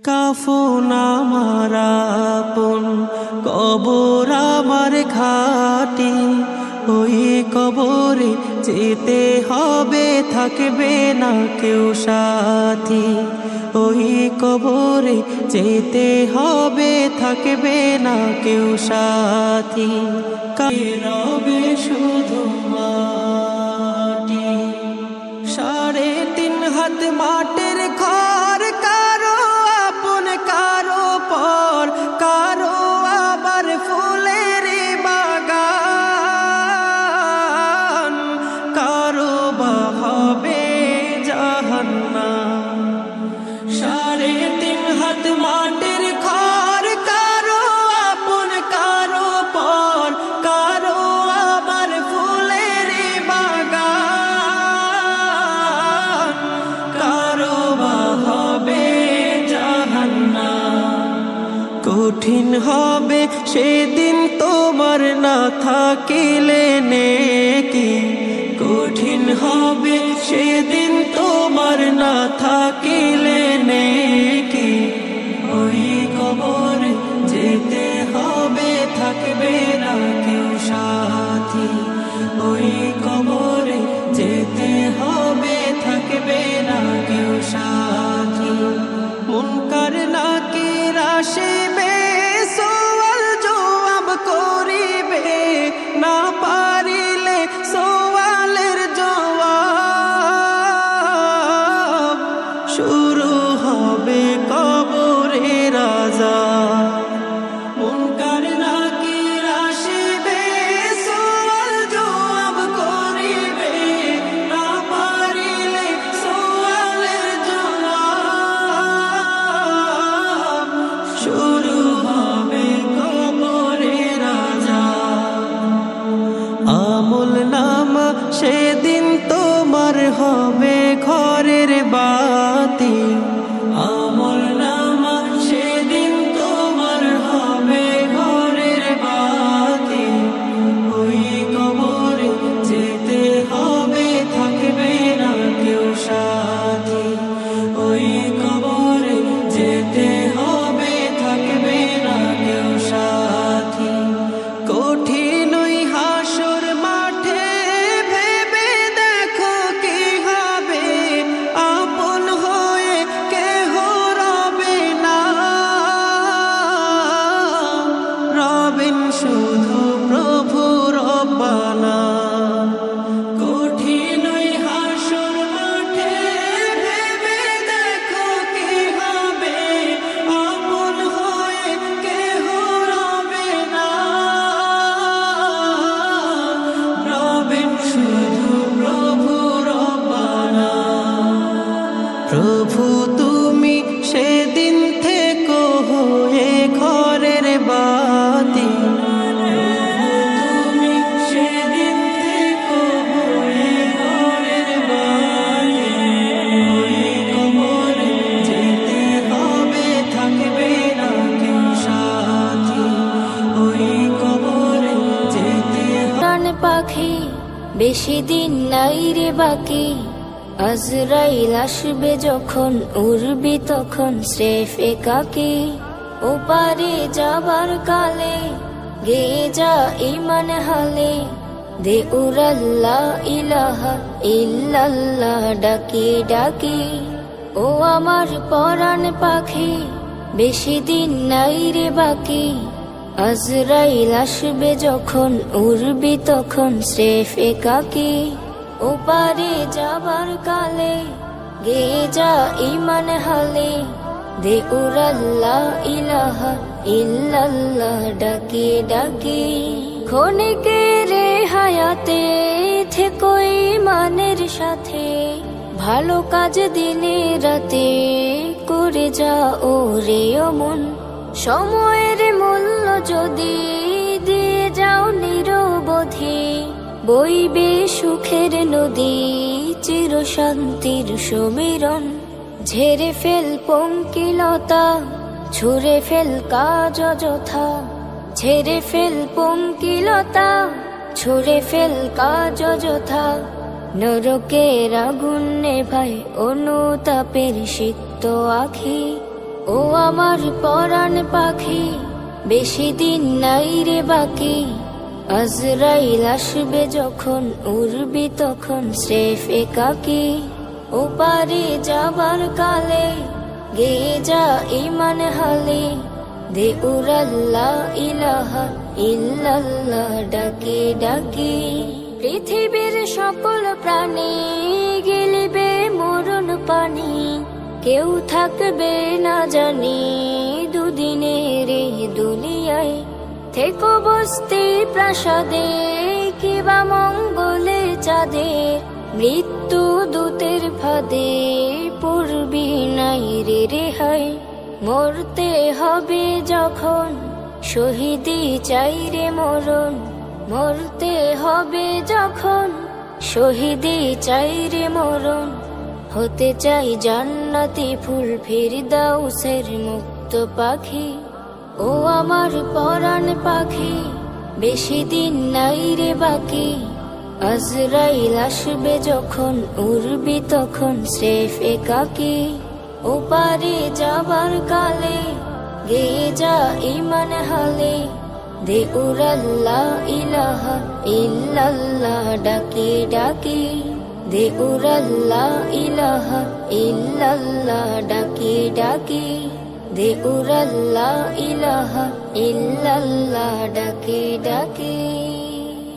কাফন আমার আপন, কবর আমার ঘাটি, ওই কবরে যেতে হবে, থাকবে না কেউ সাথী। ওই কবরে যেতে হবে, থাকবে না কেউ সাথী। রবে শুধু মাটি, 3.5 হাত মাটির ঘর, কারো আপন কারো পর, কারো আবার ফুলের বাগান, কারো বা হবে জাহান্নাম। 3.5 হাত মাটির ঘর, কারো আপন কারো পর, কারো আবার ফুলের বাগান, কারো বা হবে জাহান্নাম। কঠিন হবে সেদিন তোমার না থাকিলে নেকি, কঠিন হবে সেদিন তোমার না থাকিলে নেকি। ওই কবরে যেতে হবে, থাকবে না কেউ সাথী। ওই কবরে যেতে হবে, থাকবে না কেউ সাথী। মুনকার নাকির আসিবে, সওয়াল জবাব করিবে, না পারিলে সওয়ালের জবাব। শুরু হবে কবরের আযাব। মুনকার নাকির আসিবে, সওয়াল জবাব করিবে, না পারিলে সওয়ালের জবাব। শুরু হবে কবরের আযাব। আমল নামা সেদিন তোমার হবে ঘরের বাতি, আমল নামা সেদিন তোমার হবে ঘরের বাতি। ওই কবরে যেতে হবে, থাকবে না কেউ সাথী। ওই কবরে যেতে হবে, থাকবে না কেউ সাথী। কঠিন ওই হাসর মাঠে ভেবে দেখো কি হবে, আপন হয়ে কেহ রবে না, রবেন শুধু প্রভু রব্বানা। কঠিন ওই হাসর মাঠে ভেবে দেখো কি হবে, আপন হয়ে কেহ রবে না, রবেন শুধু প্রভু রব্বানা। প্রভু তুমি সেদিন থেকো হয়ে ঘরের বাতি, তুমি সেদিন থেকো হয়ে ঘরের বাতি। ওই কবরে যেতে হবে, থাকবে না কেউ সাথী। ওই কবরে যেতে প্রাণ পাখি বেশি দিন নাই রে বাকি, আজরাইল আসবে যখন উড়বি তখন স্রেফ একাকী। ওপারে যাবার কালে গেয়ে যা ইমান হালে, দে উড়াল্লাহ ইলাহা ইল্লাল্লাহ ডাকি ডাকি। ও আমার পরাণ পাখি বেশি দিন নাই রে বাকি, আজরাইল আসবে যখন উড়বি তখন স্রেফ একাকী। ওপারে যাবার কালে গেয়ে যা ইমান হালে, দে উড়াল্লাহ ইলাহা ইল্লাল্লাহ ডাকি ডাকি। ক্ষণিকের হায়াতে থেকো ইমানের সাথে, ভালো কাজ দিনে রাতে করে যাও রে মন। সময়ের মূল্য যদি দিয়ে যাও নিরবধি, বইবে সুখের নদী চির শান্তির সমীরণ। ঝেড়ে ফেল পঙ্কিলতা, ছুঁড়ে ফেল কাজ অযথা, ঝেড়ে ফেল পঙ্কিলতা, ছুঁড়ে ফেল কাজ অযথা। নরকের আগুন নেভায় অনুতাপের সিক্ত আখি, ও আমার পরাণ পাখি বেশি দিন নাই রে বাকি, আজরাইল আসবে যখন উড়বি তখন স্রেফ একাকী। ওপারে যাবার কালে গেয়ে যা ঈমান হালে, দে উড়াল্লা ইলাহা ইল্লাল্লাহ ডাকে ডাকে। পৃথিবীর সকল প্রাণী গিলিবে মরণ পানি, কেউ থাকবে না জানি দুদিনের এই দুনিয়ায়। থেকো বস্তি প্রাসাদে কিবা মঙ্গলে চাঁদে, মৃত্যু দূতের ফাঁদে পড়বি নাই রে রেহাই। মরতে হবে যখন শহীদি চাই রে মরণ, মরতে হবে যখন শহীদি চাই রে মরণ। হতে চাই জান্নাতি ফুল ফিরদাউসের মুক্ত পাখি, ও আমার পরাণ পাখি বেশি দিন নাই রে বাকি, আজরাইল আসবে যখন উড়বি তখন স্রেফ একাকী। ওপারে যাবার কালে গেয়ে যা ঈমান হালে, দে উড়াল্লা ইলাহা ইল্লাল্লাহ ডাকে ডাকে। দে উড়াল্লা ইলাহা ইল্লাল্লাহ ডাকে ডাকে। দে উড়াল্লা ইলাহা ইল্লাল্লাহ ডাকে ডাকে।